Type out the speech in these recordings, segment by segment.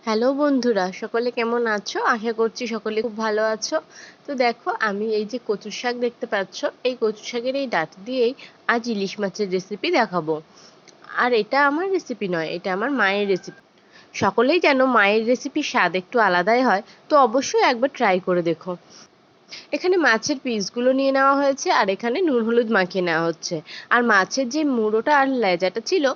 Hello বন্ধুরা, সকলে কেমন আছো? আশা করছি সকলে খুব ভালো আছো। তো দেখো, আমি এই যে কচুর শাক দেখতে পাচ্ছ, এই কচু শাকের এই ডাঁটা দিয়েই আজ ইলিশ মাছের রেসিপি দেখাবো। আর এটা আমার রেসিপি নয়, এটা আমার মায়ের রেসিপি। সকলেই যেন মায়ের রেসিপির স্বাদ একটু আলাদাই হয়, তো অবশ্যই একবার ট্রাই করে দেখো। এখানে মাছের পিসগুলো নিয়ে নেওয়া হয়েছে, আর এখানে নুন হলুদ মাখিয়ে নেওয়া হচ্ছে। আর মাছের যে মুড়োটা আর লেজাটা ছিল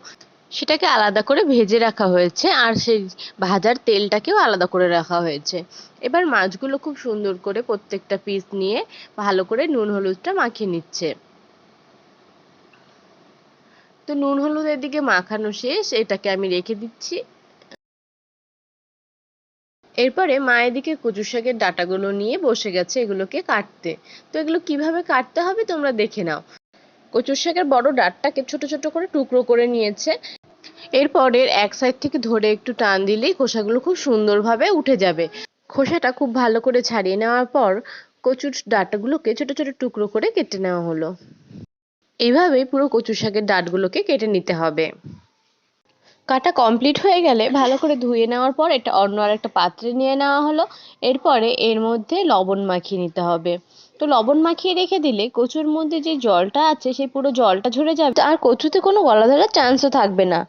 সেটাকে আলাদা করে ভেজে রাখা হয়েছে, আর সেই ভাজার তেলটাকেও আলাদা করে রাখা হয়েছে। এবার মাছগুলো খুব সুন্দর করে প্রত্যেকটা পিস নিয়ে ভালো করে নুন হলুদটা মাখিয়ে নিচ্ছে। তো নুন হলুদ এদিকে মাখানো শেষ, এটাকে আমি রেখে দিচ্ছি। এরপরে মা এদিকে কচু শাকের ডাঁটাগুলো নিয়ে বসে গেছে এগুলোকে কাটতে। তো এগুলো কিভাবে কাটতে হবে তোমরা দেখে নাও। কচু শাকের বড় ডাঁটটাকে ছোট ছোট করে টুকরো করে নিয়েছে। এরপর এর এক সাইড থেকে ধরে একটু টান দিলেই খোসাগুলো খুব সুন্দরভাবে উঠে যাবে। খোসাটা খুব ভালো করে ছাড়িয়ে নেওয়ার পর কচুর ডাঁটাগুলোকে ছোট ছোট টুকরো করে কেটে নেওয়া হলো। এইভাবেই পুরো কচু শাকের ডাঁটগুলোকে কেটে নিতে হবে। কাটা কমপ্লিট হয়ে গেলে ভালো করে ধুয়ে নেওয়ার পর এটা অন্য আর একটা পাত্রে নিয়ে নেওয়া হলো। এরপরে এর মধ্যে লবণ মাখিয়ে নিতে হবে। তো লবণ মাখিয়ে রেখে দিলে কচুর মধ্যে যে জলটা আছে সেই পুরো জলটা ঝরে যাবে, আর কচুতে কোনো গলা ধরার চান্সও থাকবে না।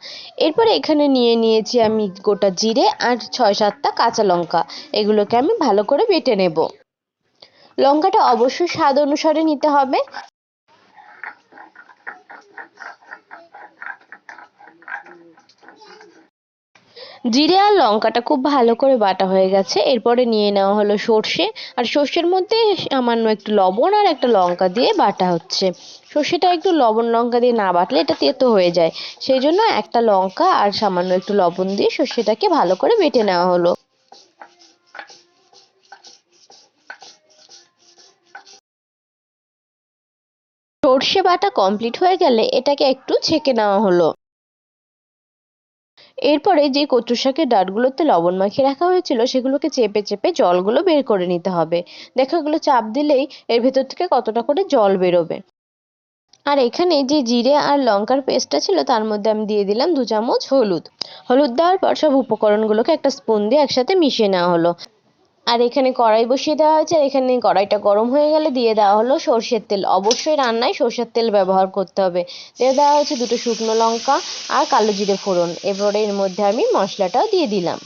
এরপরে এখানে নিয়ে নিয়েছি আমি গোটা জিরে আর ৬-৭টা কাঁচা লঙ্কা। এগুলোকে আমি ভালো করে বেটে নেব। লঙ্কাটা অবশ্যই স্বাদ অনুসারে নিতে হবে। জিরে আর লঙ্কাটা খুব ভালো করে বাটা হয়ে গেছে। এরপরে নিয়ে নেওয়া হলো সর্ষে, আর সর্ষের মধ্যে সামান্য একটু লবণ আর একটা লঙ্কা দিয়ে বাটা হচ্ছে। সর্ষেটা একটু লবণ লঙ্কা দিয়ে না বাটলে এটা তেতো হয়ে যায়, সেই জন্য একটা লঙ্কা আর সামান্য একটু লবণ দিয়ে সর্ষেটাকে ভালো করে বেটে নেওয়া হলো। সর্ষে বাটা কমপ্লিট হয়ে গেলে এটাকে একটু ছেঁকে নেওয়া হলো। এরপরে যে কচু শাকের ডাঁটগুলোতে লবণ মাখিয়ে রাখা হয়েছিল সেগুলোকে চেপে চেপে জলগুলো বের করে নিতে হবে। দেখো, এগুলো চাপ দিলেই এর ভেতর থেকে কতটা করে জল বেরোবে। আর এখানে যে জিরে আর লঙ্কার পেস্টটা ছিল তার মধ্যে আমি দিয়ে দিলাম 2 চামচ হলুদ। হলুদ দেওয়ার পর সব উপকরণগুলোকে একটা স্পুন দিয়ে একসাথে মিশিয়ে নেওয়া হলো। আর এখানে কড়াই বসিয়ে দেওয়া হয়েছে, আর এখানে কড়াইটা গরম হয়ে গেলে দিয়ে দেওয়া হলো সর্ষের তেল। অবশ্যই রান্নায় সর্ষের তেল ব্যবহার করতে হবে। দিয়ে দেওয়া হচ্ছে 2টো শুকনো লঙ্কা আর কালো জিরে ফোড়ন। এবারে এর মধ্যে আমি মশলাটাও দিয়ে দিলাম।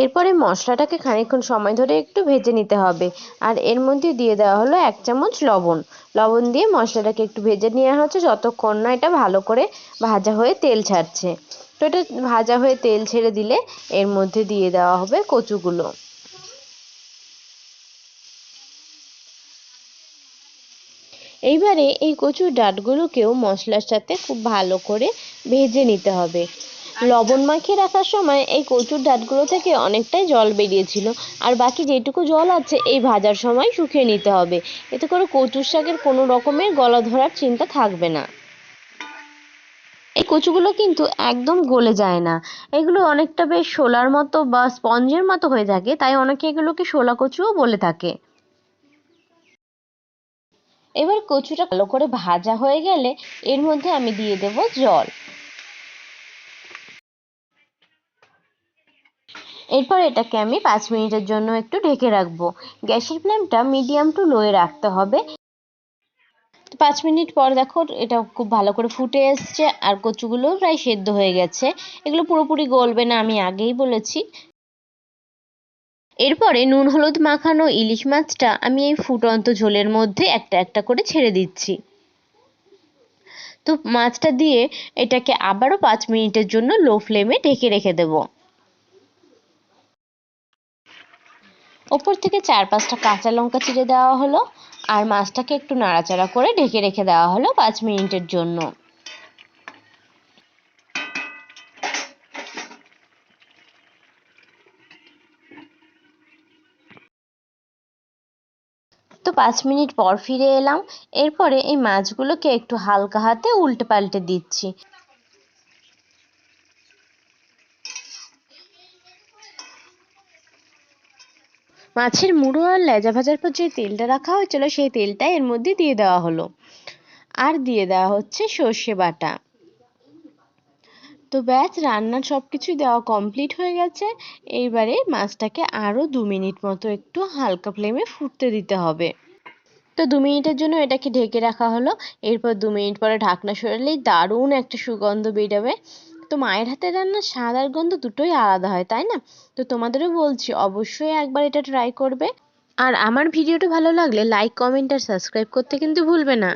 এরপরে মশলাটাকে খানিকক্ষণ সময় ধরে একটু ভেজে নিতে হবে। আর এর মধ্যে দিয়ে দেওয়া হলো 1 চামচ লবণ। লবণ দিয়ে মশলাটাকে একটু ভেজে নেওয়া হচ্ছে যতক্ষণ না এটা ভালো করে ভাজা হয়ে তেল ছাড়ছে। তো এটা ভাজা হয়ে তেল ছেড়ে দিলে এর মধ্যে দিয়ে দেওয়া হবে কচুগুলো। এইবারে এই কচুর ডাঁটগুলোকেও মশলার সাথে খুব ভালো করে ভেজে নিতে হবে। লবণ মাখিয়ে রাখার সময় এই কচুর ডাঁটগুলো থেকে অনেকটাই জল বেরিয়েছিল, আর বাকি যেটুকু জল আছে এই ভাজার সময় শুকিয়ে নিতে হবে। এতে করে কচুর শাকের কোনো রকমের গলা ধরার চিন্তা থাকবে না। এই কচুগুলো কিন্তু একদম গলে যায় না। এগুলো অনেকটা বেশ শোলার মতো বা স্পঞ্জের মতো হয়ে থাকে, তাই অনেকে এগুলোকে শোলা কচুও বলে থাকে। এবার কচুটা ভালো করে ভাজা হয়ে গেলে এর মধ্যে আমি দিয়ে দেব জল। এরপর এটাকে আমি 5 মিনিটের জন্য একটু ঢেকে রাখবো। গ্যাসের ফ্লেমটা মিডিয়াম টু লোয়ে রাখতে হবে। 5 মিনিট পর দেখো এটা খুব ভালো করে ফুটে এসছে, আর কচুগুলো প্রায় সেদ্ধ হয়ে গেছে। এগুলো পুরোপুরি গলবে না, আমি আগেই বলেছি। এরপরে নুন হলুদ মাখানো ইলিশ মাছটা আমি এই ফুটন্ত ঝোলের মধ্যে একটা একটা করে ছেড়ে দিচ্ছি। তো মাছটা দিয়ে এটাকে আবারও 5 মিনিটের জন্য লো ফ্লেমে ঢেকে রেখে দেবো। ওপর থেকে 4-5টা কাঁচা লঙ্কা চিড়ে দেওয়া হলো, আর মাছটাকে একটু নাড়াচাড়া করে ঢেকে রেখে দেওয়া হলো 5 মিনিটের জন্য। তো 5 মিনিট পর ফিরে এলাম। এরপরে এই মাছগুলোকে একটু হালকা হাতে উল্টে পাল্টে দিচ্ছি। মাছের মুড়ো আর লেজা ভাজার পর যে তেলটা রাখা হয়েছিল সেই তেলটা এর মধ্যে দিয়ে দেওয়া হলো, আর দিয়ে দেওয়া হচ্ছে সর্ষে বাটা। তো ব্যাস, রান্নার সব কিছুই দেওয়া কমপ্লিট হয়ে গেছে। এইবারে মাছটাকে আরও 2 মিনিট মতো একটু হালকা ফ্লেমে ফুটতে দিতে হবে। তো 2 মিনিটের জন্য এটাকে ঢেকে রাখা হলো। এরপর 2 মিনিট পরে ঢাকনা সরালেই দারুণ একটা সুগন্ধ বেরোবে। তো মায়ের হাতের রান্নার স্বাদ আর গন্ধ দুটোই আলাদা হয়, তাই না? তো তোমাদেরও বলছি অবশ্যই একবার এটা ট্রাই করবে। আর আমার ভিডিওটা ভালো লাগলে লাইক, কমেন্ট আর সাবস্ক্রাইব করতে কিন্তু ভুলবে না।